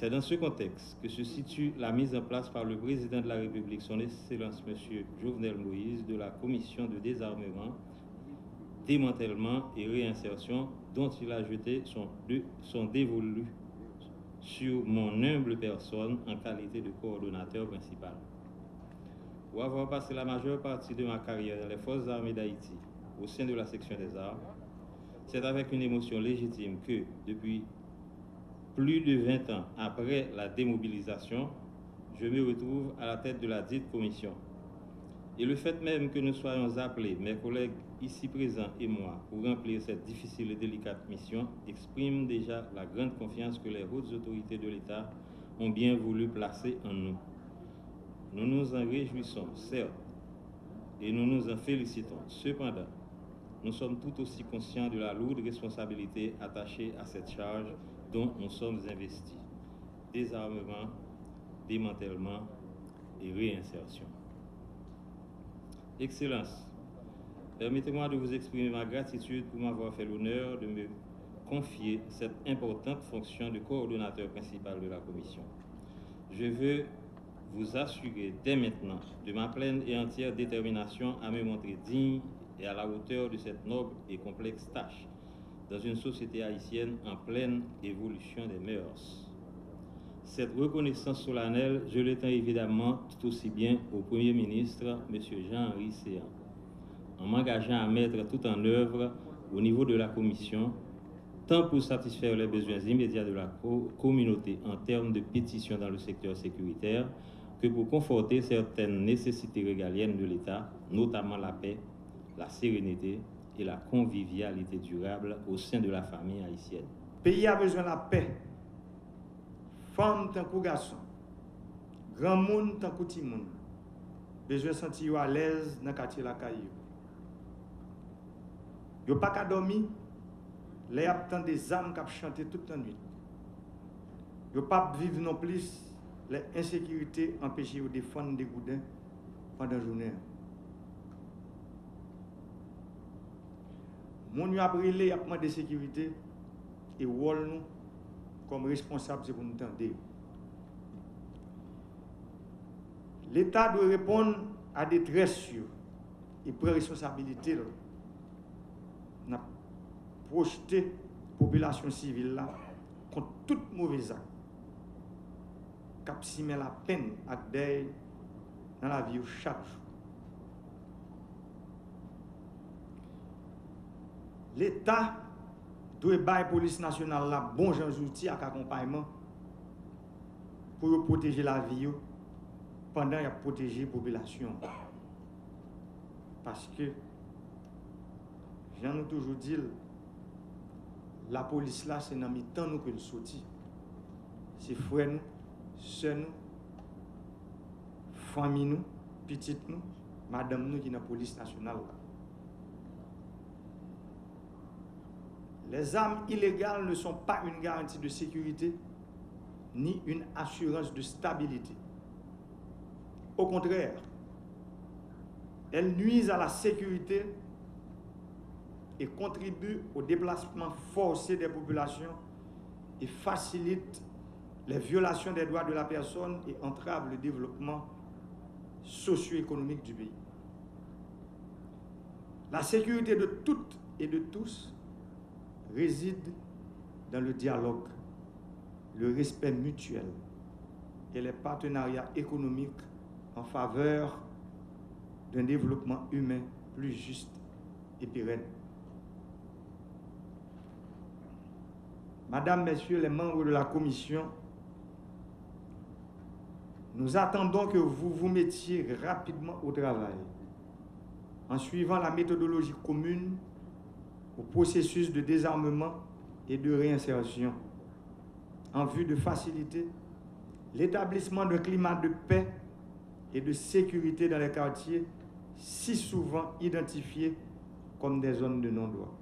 C'est dans ce contexte que se situe la mise en place par le président de la République, son Excellence M. Jovenel Moïse, de la commission de désarmement, démantèlement et réinsertion dont il a jeté son dévolu sur mon humble personne en qualité de coordonnateur principal. Pour avoir passé la majeure partie de ma carrière dans les Forces armées d'Haïti au sein de la section des armes, c'est avec une émotion légitime que, depuis plus de 20 ans après la démobilisation, je me retrouve à la tête de la dite commission. Et le fait même que nous soyons appelés, mes collègues ici présents et moi, pour remplir cette difficile et délicate mission, exprime déjà la grande confiance que les hautes autorités de l'État ont bien voulu placer en nous. Nous nous en réjouissons, certes, et nous nous en félicitons. Cependant, nous sommes tout aussi conscients de la lourde responsabilité attachée à cette charge dont nous sommes investis. Désarmement, démantèlement et réinsertion. Excellence, permettez-moi de vous exprimer ma gratitude pour m'avoir fait l'honneur de me confier cette importante fonction de coordonnateur principal de la commission. Je veux vous assurer dès maintenant de ma pleine et entière détermination à me montrer digne et à la hauteur de cette noble et complexe tâche dans une société haïtienne en pleine évolution des mœurs. Cette reconnaissance solennelle, je l'étends évidemment tout aussi bien au Premier ministre, M. Jean-Henri Séan, en m'engageant à mettre tout en œuvre au niveau de la Commission, tant pour satisfaire les besoins immédiats de la communauté en termes de pétitions dans le secteur sécuritaire, que pour conforter certaines nécessités régaliennes de l'État, notamment la paix, la sérénité et la convivialité durable au sein de la famille haïtienne. Le pays a besoin de la paix. Femmes tant que garçons, grand monde tant que petit monde, besoin de sentir à l'aise dans le quartier la caillou. Yo pas qu'à dormir, les habitants des âmes qui chanter toute la nuit. Yo pas vivre non plus les insécurités empêcher de défendre des goudins pendant la journée. Mon yo a brûlé, a demandé sécurité et rôle nous comme responsable c'est pour nous tendre. L'État doit répondre à des détresse et prendre responsabilité dans projeter la population civile là contre toute mauvaise acte. Cap si met la peine à deuil dans la vie chaque jour. L'État doit bailler la police nationale là bon gens outils avec accompagnement pour protéger la vie pendant qu'il protéger la population. Parce que j'en ai toujours dit la police là c'est dans le temps nous que le sorti. C'est frères nous, sœurs nous, famille nous, petites nous, madame nous qui est dans la police nationale là. Les armes illégales ne sont pas une garantie de sécurité ni une assurance de stabilité. Au contraire, elles nuisent à la sécurité et contribuent au déplacement forcé des populations et facilitent les violations des droits de la personne et entravent le développement socio-économique du pays. La sécurité de toutes et de tous réside dans le dialogue, le respect mutuel et les partenariats économiques en faveur d'un développement humain plus juste et pérenne. Madame, Messieurs les membres de la Commission, nous attendons que vous vous mettiez rapidement au travail en suivant la méthodologie commune au processus de désarmement et de réinsertion en vue de faciliter l'établissement d'un climat de paix et de sécurité dans les quartiers si souvent identifiés comme des zones de non-droit.